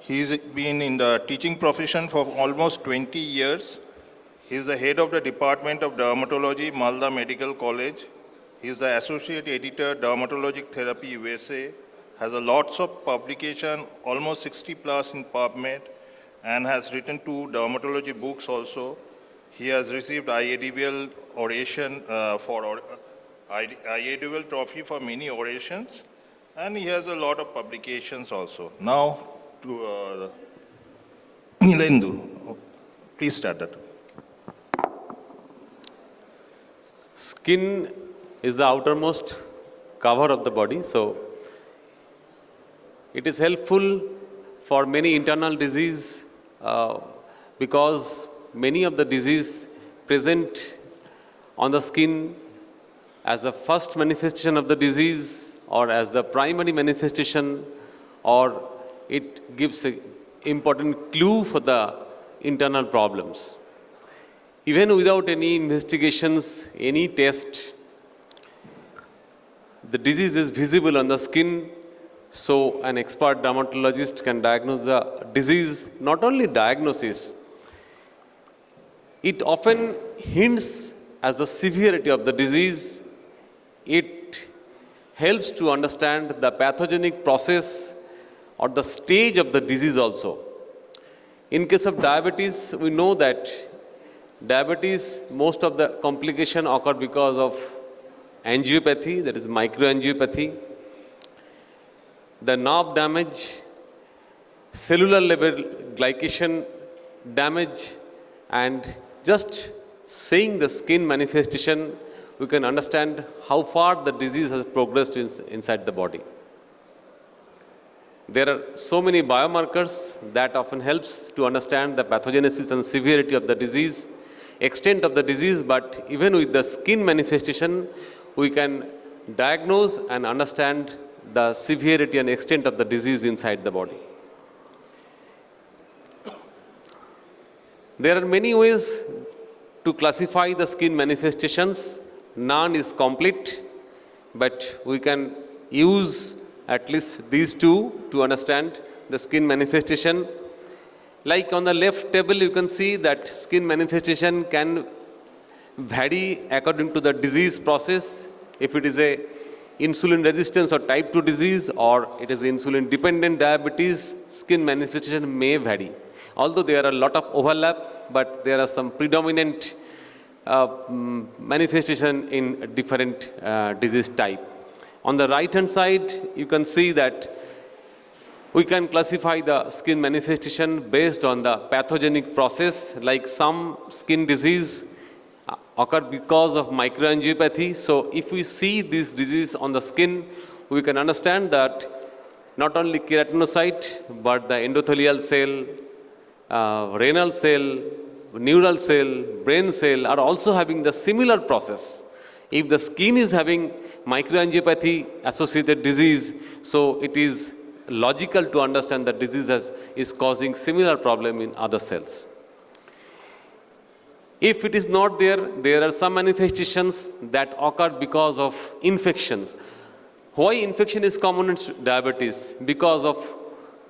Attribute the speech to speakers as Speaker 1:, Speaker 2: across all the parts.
Speaker 1: He's been in the teaching profession for almost 20 years. He's the head of the Department of Dermatology, Malda Medical College. He's the associate editor, Dermatologic Therapy USA. Has a lots of publication, almost 60 plus in PubMed, and has written 2 dermatology books also. He has received IADVL oration IADVL trophy for many orations, and he has a lot of publications also. Now to Nilendu, please start that.
Speaker 2: Skin is the outermost cover of the body, so it is helpful for many internal disease because many of the disease present on the skin as the first manifestation of the disease or as the primary manifestation, or it gives an important clue for the internal problems. Even without any investigations, any test, the disease is visible on the skin, so an expert dermatologist can diagnose the disease. Not only diagnosis, it often hints as the severity of the disease. It helps to understand the pathogenic process or the stage of the disease also. In case of diabetes, we know that diabetes, most of the complications occur because of angiopathy, that is microangiopathy, the nerve damage, cellular level glycation damage, and just seeing the skin manifestation, we can understand how far the disease has progressed inside the body. There are so many biomarkers that often helps to understand the pathogenesis and severity of the disease, extent of the disease, but even with the skin manifestation, we can diagnose and understand the severity and extent of the disease inside the body. There are many ways to classify the skin manifestations. None is complete, but we can use at least these 2 to understand the skin manifestation. Like on the left table, you can see that skin manifestation can vary according to the disease process. If it is a insulin resistance or type 2 disease, or it is insulin dependent diabetes, skin manifestation may vary. Although there are a lot of overlap, but there are some predominant manifestation in different disease type. On the right hand side, you can see that we can classify the skin manifestation based on the pathogenic process, like some skin disease occur because of microangiopathy. So if we see this disease on the skin, we can understand that not only keratinocyte, but the endothelial cell, renal cell, neural cell, brain cell are also having the similar process. If the skin is having microangiopathy associated disease, so it is logical to understand that disease is causing similar problem in other cells. If it is not there, there are some manifestations that occur because of infections. Why infection is common in diabetes? Because of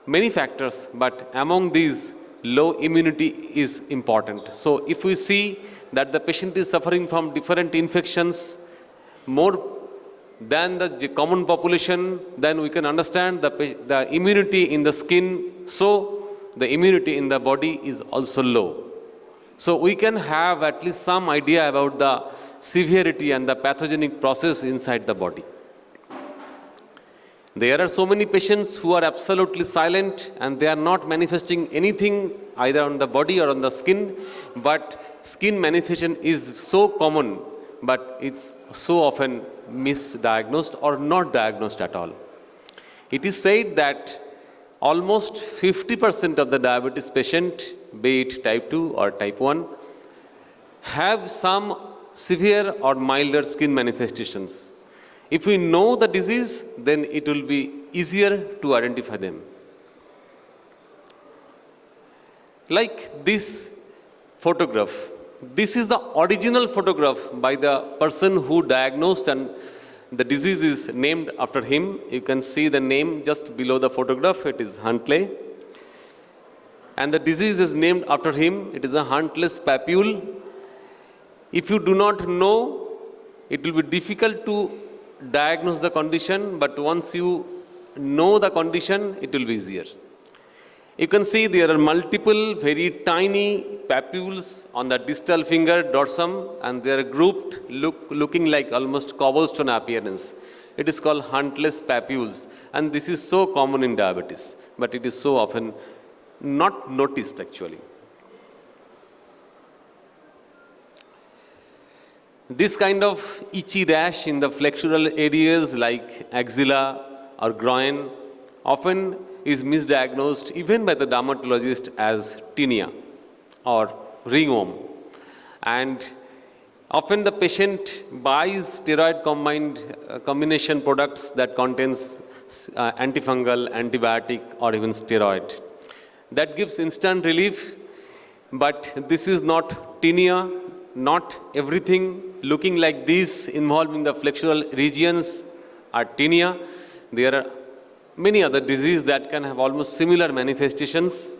Speaker 2: many factors, but among these, low immunity is important. So if we see that the patient is suffering from different infections more than the common population, then we can understand the immunity in the skin, so the immunity in the body is also low. So we can have at least some idea about the severity and the pathogenic process inside the body. There are so many patients who are absolutely silent and they are not manifesting anything either on the body or on the skin, but skin manifestation is so common, but it's so often misdiagnosed or not diagnosed at all. It is said that almost 50% of the diabetes patient, be it type 2 or type 1, have some severe or milder skin manifestations. If we know the disease, then it will be easier to identify them. Like this photograph. This is the original photograph by the person who diagnosed, and the disease is named after him. You can see the name just below the photograph. It is Huntley. and the disease is named after him. It is a huntless papule. If you do not know, it will be difficult to diagnose the condition, but once you know the condition, it will be easier. You can see there are multiple very tiny papules on the distal finger dorsum, and they are grouped looking like almost cobblestone appearance. It is called huntless papules, and this is so common in diabetes, but it is so often not noticed actually. This kind of itchy rash in the flexural areas like axilla or groin often is misdiagnosed even by the dermatologist as tinea or ringworm. And often the patient buys steroid combination products that contains antifungal, antibiotic or even steroid. That gives instant relief, but this is not tinea. Not everything looking like this involving the flexural regions are tinea. There are many other diseases that can have almost similar manifestations.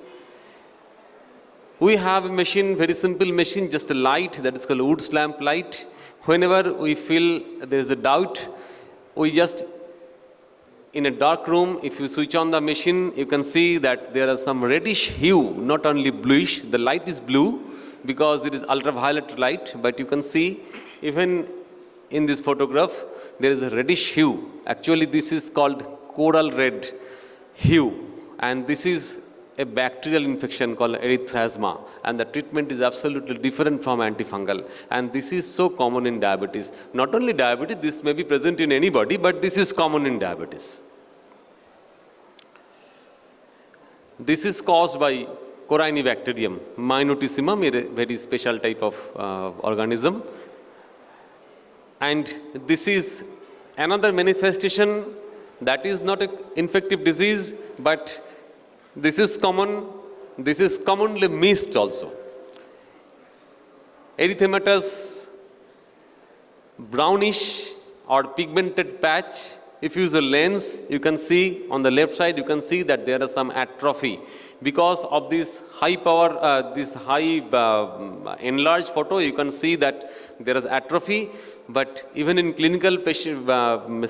Speaker 2: We have a machine, very simple machine, just a light that is called Wood's lamp light. Whenever we feel there is a doubt, we just, in a dark room, if you switch on the machine, you can see that there are some reddish hue, not only bluish. The light is blue because it is ultraviolet light, but you can see even in this photograph, there is a reddish hue. Actually, this is called coral red hue, and this is a bacterial infection called erythrasma, and the treatment is absolutely different from antifungal, and this is so common in diabetes. Not only diabetes, this may be present in anybody, but this is common in diabetes. This is caused by Corynebacterium minutissimum, a very special type of organism, and this is another manifestation that is not an infective disease, but this is common. This is commonly missed also. Erythematous brownish or pigmented patch. If you use a lens, you can see on the left side, you can see that there is some atrophy. Because of this high power, enlarged photo, you can see that there is atrophy. But even in clinical patient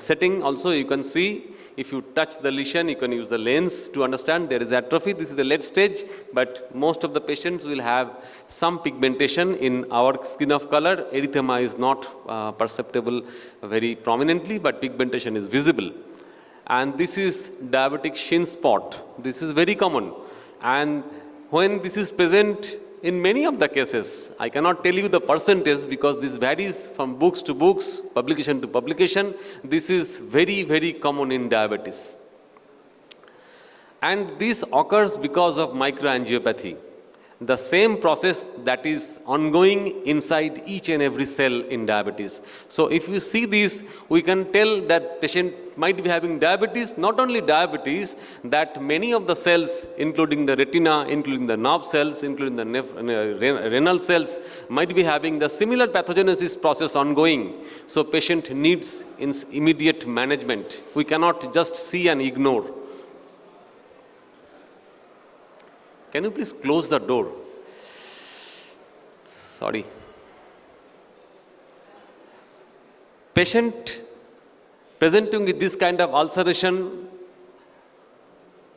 Speaker 2: setting also, you can see, if you touch the lesion, you can use the lens to understand there is atrophy. This is the late stage, but most of the patients will have some pigmentation in our skin of color. Erythema is not perceptible very prominently, but pigmentation is visible. And this is diabetic shin spot. This is very common. And when this is present in many of the cases, I cannot tell you the percentage because this varies from books to books, publication to publication. This is very, very common in diabetes. And this occurs because of microangiopathy, the same process that is ongoing inside each and every cell in diabetes. So if you see this, we can tell that patient might be having diabetes, not only diabetes, that many of the cells, including the retina, including the nerve cells, including the renal cells, might be having the similar pathogenesis process ongoing. So patient needs immediate management. We cannot just see and ignore. Can you please close the door? Sorry. Patient presenting with this kind of ulceration,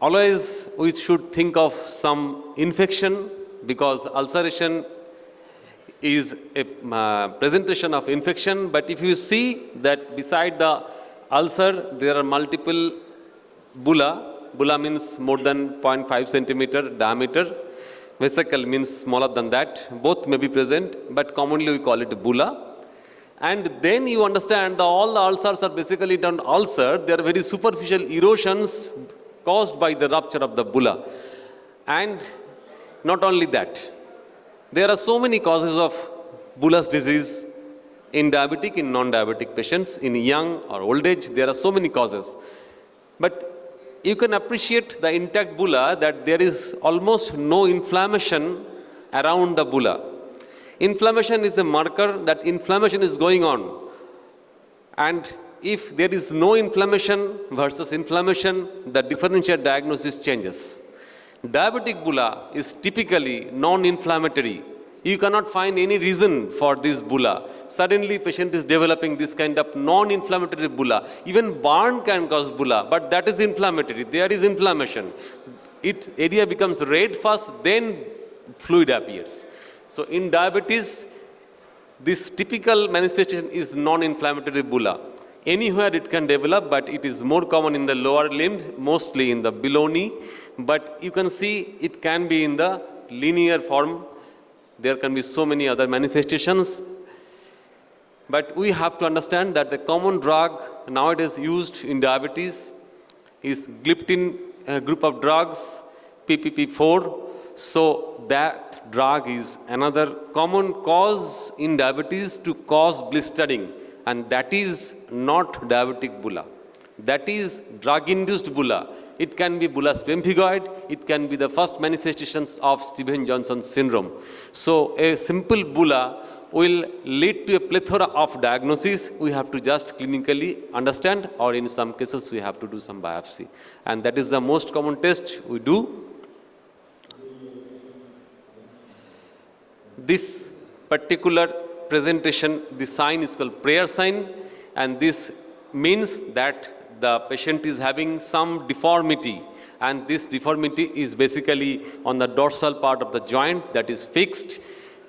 Speaker 2: always we should think of some infection, because ulceration is a presentation of infection. But if you see that beside the ulcer, there are multiple bulla. Bulla means more than 0.5 centimeter diameter. Vesicle means smaller than that. Both may be present, but commonly we call it bulla. And then you understand that all the ulcers are basically not ulcer. They are very superficial erosions caused by the rupture of the bulla. And not only that, there are so many causes of bullous disease in diabetic, in non-diabetic patients, in young or old age. There are so many causes. But you can appreciate the intact bulla that there is almost no inflammation around the bulla. Inflammation is a marker that inflammation is going on. And if there is no inflammation versus inflammation, the differential diagnosis changes. Diabetic bulla is typically non-inflammatory. You cannot find any reason for this bulla. Suddenly patient is developing this kind of non-inflammatory bulla. Even burn can cause bulla, but that is inflammatory. There is inflammation. Its area becomes red first, then fluid appears. So in diabetes, this typical manifestation is non-inflammatory bulla. Anywhere it can develop, but it is more common in the lower limbs, mostly in the below knee. But you can see it can be in the linear form. There can be so many other manifestations. But we have to understand that the common drug nowadays used in diabetes is gliptin group of drugs, PPP4. So that drug is another common cause in diabetes to cause blistering, and that is not diabetic bulla. That is drug-induced bulla. It can be bullous pemphigoid. It can be the first manifestations of Stevens-Johnson syndrome. So a simple bulla will lead to a plethora of diagnoses. We have to just clinically understand, or in some cases we have to do some biopsy. And that is the most common test we do. This particular presentation, the sign is called prayer sign, and this means that the patient is having some deformity, and this deformity is basically on the dorsal part of the joint that is fixed,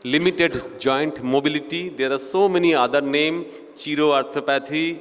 Speaker 2: limited joint mobility. There are so many other names: chiroarthropathy,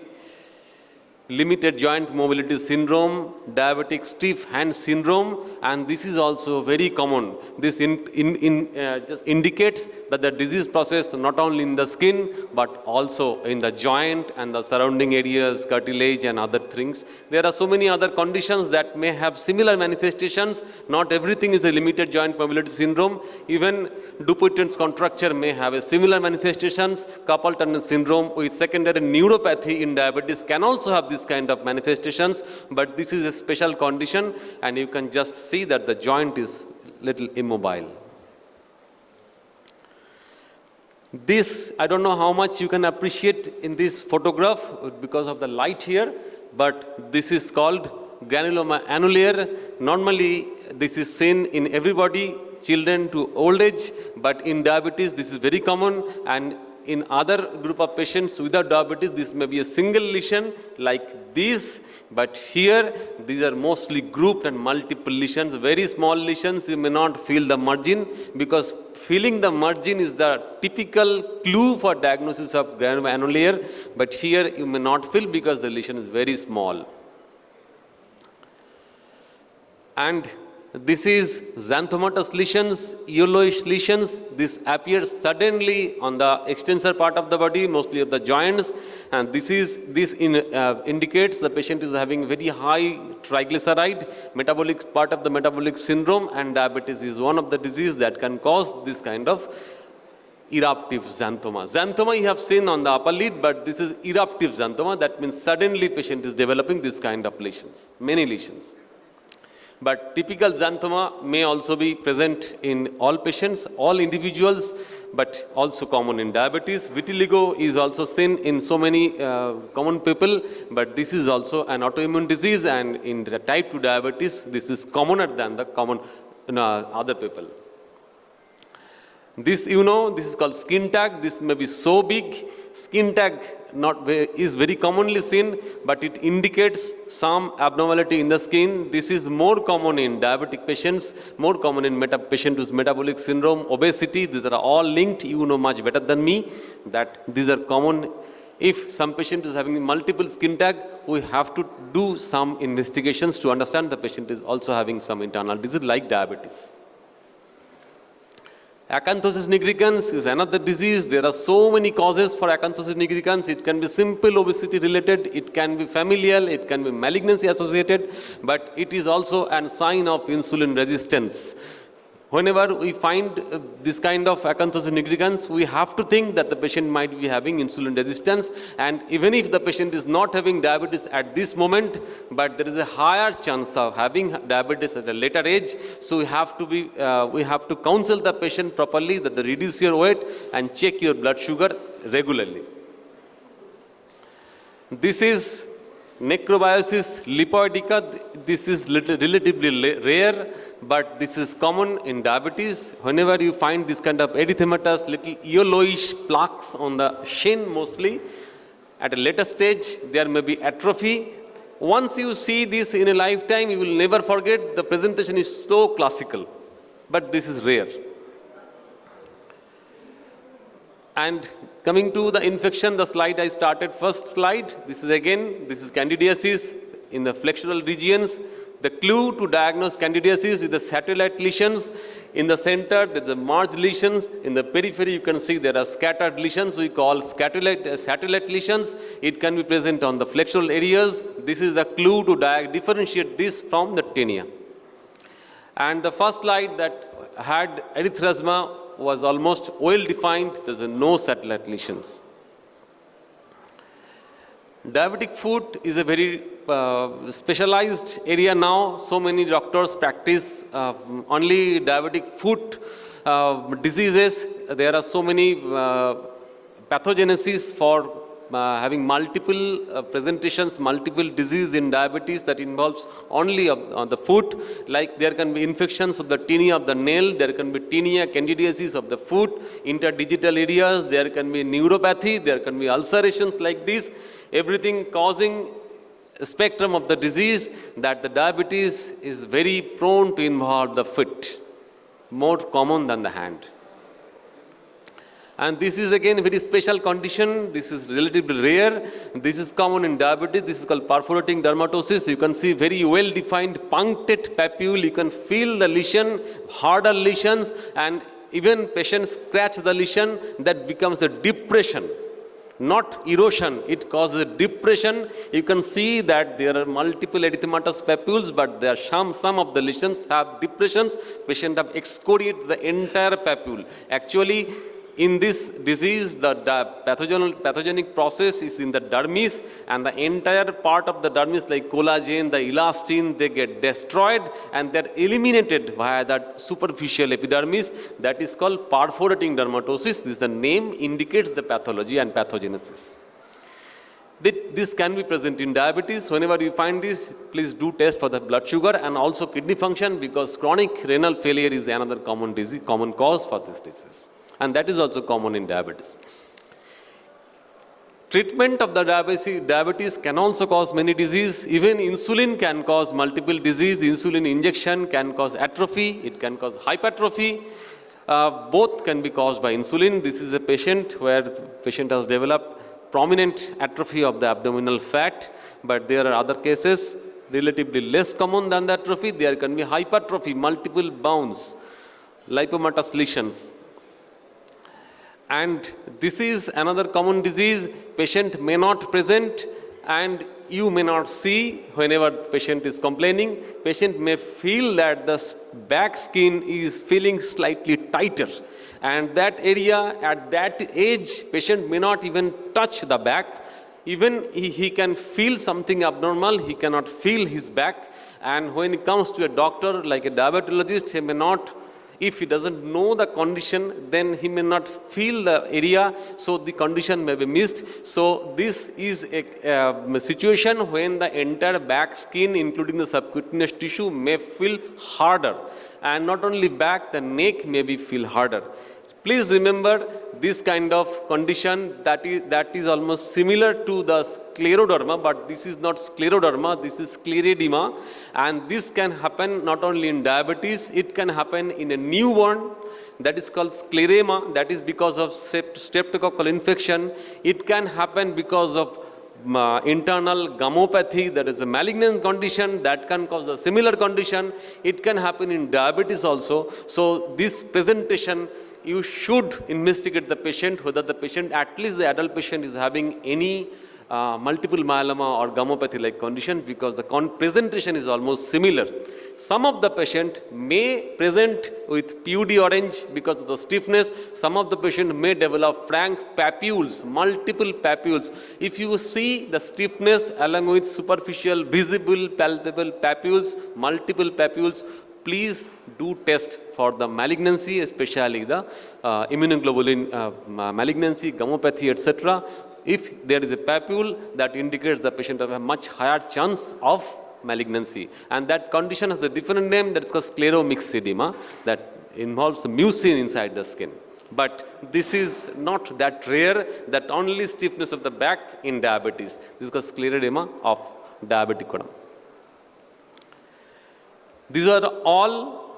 Speaker 2: limited joint mobility syndrome, diabetic stiff hand syndrome, and this is also very common. This just indicates that the disease process not only in the skin but also in the joint and the surrounding areas, cartilage and other things. There are so many other conditions that may have similar manifestations. Not everything is a limited joint mobility syndrome. Even Dupuytren's contracture may have a similar manifestations. Carpal tunnel syndrome with secondary neuropathy in diabetes can also have this kind of manifestations, but this is a special condition, and you can just see that the joint is little immobile. This, I don't know how much you can appreciate in this photograph because of the light here, but this is called granuloma annulare. Normally, this is seen in everybody, children to old age, but in diabetes, this is very common, and in other group of patients without diabetes, this may be a single lesion like this, but here these are mostly grouped and multiple lesions, very small lesions. You may not feel the margin, because feeling the margin is the typical clue for diagnosis of granuloma annulare, but here you may not feel because the lesion is very small. And this is xanthomatous lesions, yellowish lesions. This appears suddenly on the extensor part of the body, mostly of the joints, and this indicates the patient is having very high triglyceride, metabolic part of the metabolic syndrome, and diabetes is one of the diseases that can cause this kind of eruptive xanthoma. Xanthoma you have seen on the upper lid, but this is eruptive xanthoma. That means suddenly patient is developing this kind of lesions, many lesions. But typical xanthoma may also be present in all patients, all individuals, but also common in diabetes. Vitiligo is also seen in so many common people, but this is also an autoimmune disease, and in the type 2 diabetes, this is commoner than the common other people. This, this is called skin tag. This may be so big. Skin tag is very commonly seen, but it indicates some abnormality in the skin. This is more common in diabetic patients, more common in patients with metabolic syndrome, obesity. These are all linked. You know much better than me that these are common. If some patient is having multiple skin tag, we have to do some investigations to understand the patient is also having some internal disease like diabetes. Acanthosis nigricans is another disease. There are so many causes for acanthosis nigricans. It can be simple obesity related, it can be familial, it can be malignancy associated, but it is also a sign of insulin resistance. Whenever we find this kind of acanthosis nigricans, we have to think that the patient might be having insulin resistance, and even if the patient is not having diabetes at this moment, but there is a higher chance of having diabetes at a later age, so we have to counsel the patient properly that they reduce your weight and check your blood sugar regularly. This is Necrobiosis lipoidica, this is relatively rare, but this is common in diabetes. Whenever you find this kind of erythematous, little yellowish plaques on the shin mostly, at a later stage, there may be atrophy. Once you see this in a lifetime, you will never forget. The presentation is so classical, but this is rare. And coming to the infection, the slide I started, first slide, this is candidiasis in the flexural regions. The clue to diagnose candidiasis is the satellite lesions. In the center, there is a merged lesions. In the periphery, you can see there are scattered lesions. We call satellite lesions. It can be present on the flexural areas. This is the clue to differentiate this from the tinea. And the first slide that had erythrasma was almost well defined. There's no satellite lesions. Diabetic foot is a very specialized area now. So many doctors practice only diabetic foot diseases. There are so many pathogenesis for having multiple presentations, multiple disease in diabetes that involves only on the foot. Like there can be infections of the tinea of the nail, there can be tinea candidiasis of the foot, interdigital areas, there can be neuropathy, there can be ulcerations like this. Everything causing a spectrum of the disease that the diabetes is very prone to involve the foot, more common than the hand. And this is again a very special condition. This is relatively rare. This is common in diabetes. This is called perforating dermatosis. You can see very well-defined punctate papule. You can feel the lesion, harder lesions, and even patients scratch the lesion, that becomes a depression. Not erosion, it causes a depression. You can see that there are multiple erythematous papules, but there are some of the lesions have depressions. Patient have excoriated the entire papule. Actually, in this disease, the pathogenic process is in the dermis, and the entire part of the dermis like collagen, the elastin, they get destroyed and they're eliminated via that superficial epidermis. That is called perforating dermatosis. This, the name indicates the pathology and pathogenesis. This can be present in diabetes. Whenever you find this, please do test for the blood sugar and also kidney function, because chronic renal failure is another common cause for this disease. And that is also common in diabetes. Treatment of the diabetes can also cause many diseases. Even insulin can cause multiple disease. Insulin injection can cause atrophy. It can cause hypertrophy. Both can be caused by insulin. This is a patient where the patient has developed prominent atrophy of the abdominal fat, but there are other cases relatively less common than the atrophy. There can be hypertrophy, multiple bounds, lipomatous lesions. And this is another common disease. Patient may not present and you may not see whenever patient is complaining. Patient may feel that the back skin is feeling slightly tighter. And that area, at that age, patient may not even touch the back. Even he can feel something abnormal, he cannot feel his back. And when it comes to a doctor like a diabetologist, he may not, if he doesn't know the condition, then he may not feel the area, so the condition may be missed. So this is a situation when the entire back skin, including the subcutaneous tissue, may feel harder. And not only back, the neck may be feel harder. Please remember this kind of condition that is almost similar to the scleroderma, but this is not scleroderma, this is sclerodema. And this can happen not only in diabetes, it can happen in a newborn, that is called sclerema, that is because of streptococcal infection. It can happen because of internal gammopathy, that is a malignant condition that can cause a similar condition. It can happen in diabetes also. So this presentation, you should investigate the patient, whether the patient, at least the adult patient, is having any multiple myeloma or gammopathy like condition, because the presentation is almost similar. Some of the patient may present with PUD orange because of the stiffness. Some of the patient may develop frank papules, multiple papules. If you see the stiffness along with superficial, visible, palpable papules, multiple papules, please do test for the malignancy, especially the immunoglobulin malignancy, gammopathy, etc. If there is a papule, that indicates the patient have a much higher chance of malignancy. And that condition has a different name, that's called scleromyxedema, that involves mucin inside the skin. But this is not that rare, that only stiffness of the back in diabetes. This is called scleroderma of diabetic. These are all,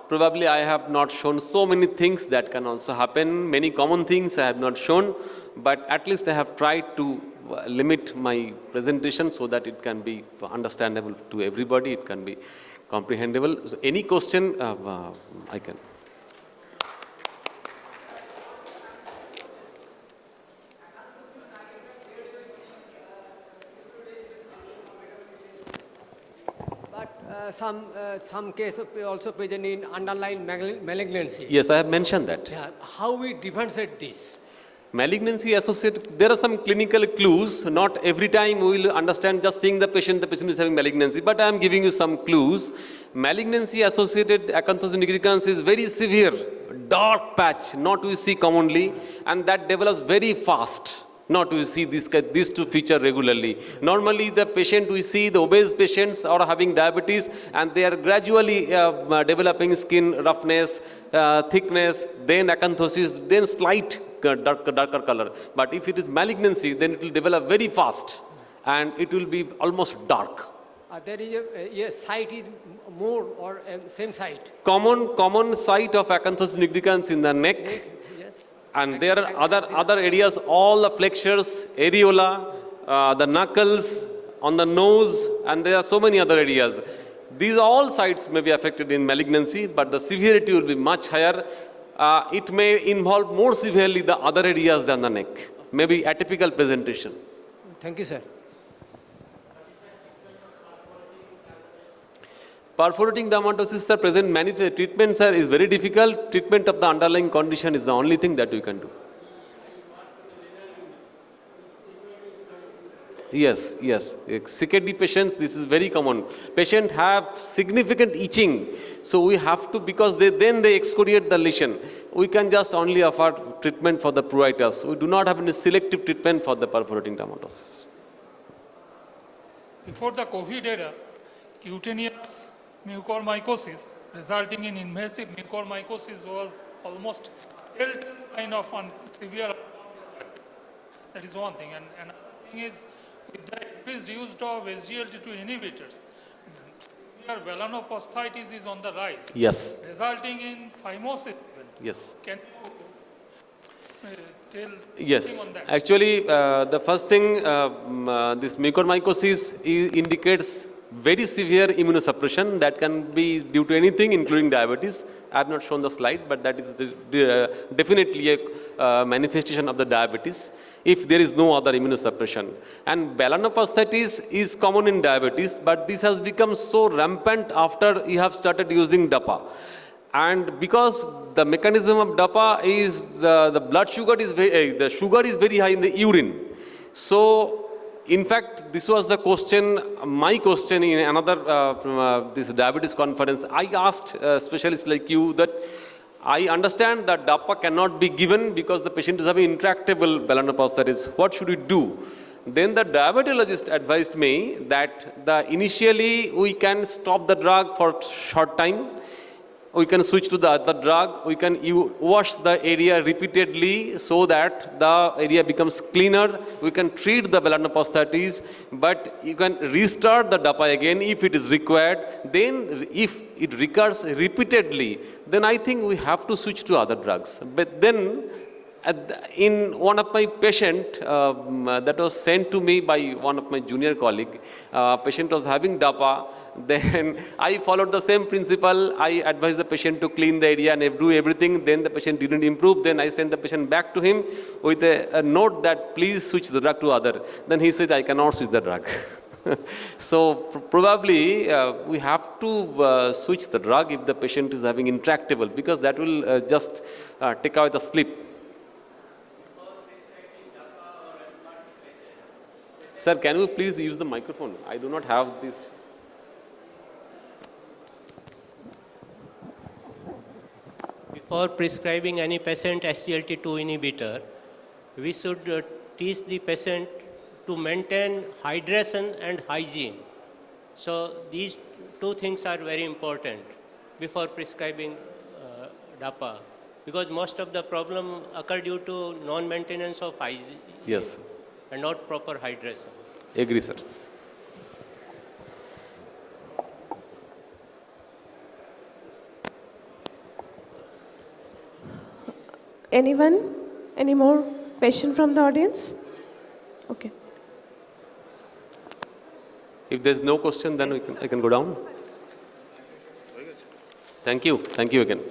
Speaker 2: probably I have not shown so many things that can also happen. Many common things I have not shown, but at least I have tried to limit my presentation so that it can be understandable to everybody, it can be comprehensible. So any question, I can.
Speaker 3: Some cases also present in underlying malignancy.
Speaker 2: Yes, I have mentioned that.
Speaker 3: Yeah. How we differentiate this?
Speaker 2: Malignancy associated, there are some clinical clues. Not every time we will understand just seeing the patient is having malignancy, but I am giving you some clues. Malignancy associated acanthosis nigricans is very severe, dark patch, not we see commonly, and that develops very fast. Not we see these two feature regularly. Normally the patient we see, the obese patients are having diabetes and they are gradually developing skin roughness, thickness, then acanthosis, then slight darker color. But if it is malignancy, then it will develop very fast and it will be almost dark.
Speaker 3: There is a site is more or same site?
Speaker 2: Common site of acanthosis nigricans in the neck.
Speaker 3: Yes.
Speaker 2: And there are other areas, all the flexures, areola, the knuckles, on the nose, and there are so many other areas. These all sites may be affected in malignancy, but the severity will be much higher. It may involve more severely the other areas than the neck, maybe atypical presentation.
Speaker 3: Thank you, sir.
Speaker 2: Perforating dermatosis, sir, present many treatments, sir, is very difficult. Treatment of the underlying condition is the only thing that we can do. Yes. CKD patients, this is very common. Patients have significant itching. So we have to, because then they excoriate the lesion. We can just only offer treatment for the pruritus. We do not have any selective treatment for the perforating dermatosis.
Speaker 4: Before the COVID era, cutaneous mucormycosis resulting in invasive mucormycosis was almost telltale sign of severe. That is one thing. And another thing is, with the increased use of SGLT2 inhibitors, severe velanoposthitis is on the rise.
Speaker 2: Yes.
Speaker 4: Resulting in phimosis.
Speaker 2: Yes.
Speaker 4: Can you tell
Speaker 2: Yes.
Speaker 4: something on that?
Speaker 2: Actually, the first thing, this mucormycosis indicates very severe immunosuppression that can be due to anything, including diabetes. I have not shown the slide, but that is definitely a manifestation of the diabetes if there is no other immunosuppression. And velanoposthitis is common in diabetes, but this has become so rampant after you have started using DAPA. And because the mechanism of DAPA is the blood sugar is the sugar is very high in the urine. So in fact, this was the question, my question in another this diabetes conference. I asked specialists like you that I understand that DAPA cannot be given because the patient is having intractable velanoposthitis. What should we do? Then the diabetologist advised me that initially we can stop the drug for short time. We can switch to the other drug. We can wash the area repeatedly so that the area becomes cleaner. We can treat the velanoposthitis, but you can restart the DAPA again if it is required. Then if it recurs repeatedly, then I think we have to switch to other drugs. But then in one of my patient that was sent to me by one of my junior colleague, patient was having DAPA. Then I followed the same principle. I advised the patient to clean the area and do everything. Then the patient didn't improve. Then I sent the patient back to him with a note that please switch the drug to other. Then he said, I cannot switch the drug. So probably we have to switch the drug if the patient is having intractable, because that will just take away the sleep. Sir, can you please use the microphone? I do not have this.
Speaker 5: Before prescribing any patient SGLT2 inhibitor, we should teach the patient to maintain hydration and hygiene. So these two things are very important before prescribing DAPA, because most of the problem occur due to non-maintenance of hygiene
Speaker 2: Yes,
Speaker 5: and not proper hydration.
Speaker 2: agree, sir.
Speaker 6: Anyone? Any more question from the audience? Okay.
Speaker 2: If there's no question, then I can go down. Thank you. Thank you again.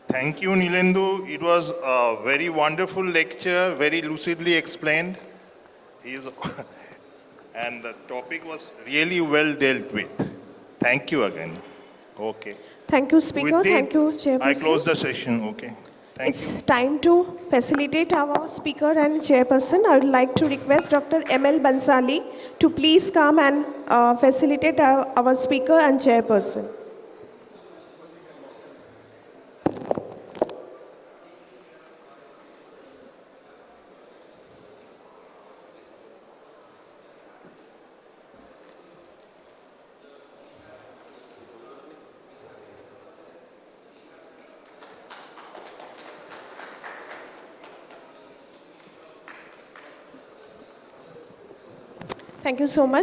Speaker 1: Thank you, Nilendu. It was a very wonderful lecture, very lucidly explained. He's and the topic was really well dealt with. Thank you again. Okay.
Speaker 6: Thank you, speaker.
Speaker 1: With
Speaker 6: Thank you,
Speaker 1: that, I close
Speaker 6: chairperson.
Speaker 1: the session. Okay. Thank you.
Speaker 6: It's time to facilitate our speaker and chairperson. I would like to request Dr. M.L. Bansali to please come and facilitate our speaker and chairperson. Thank you so much.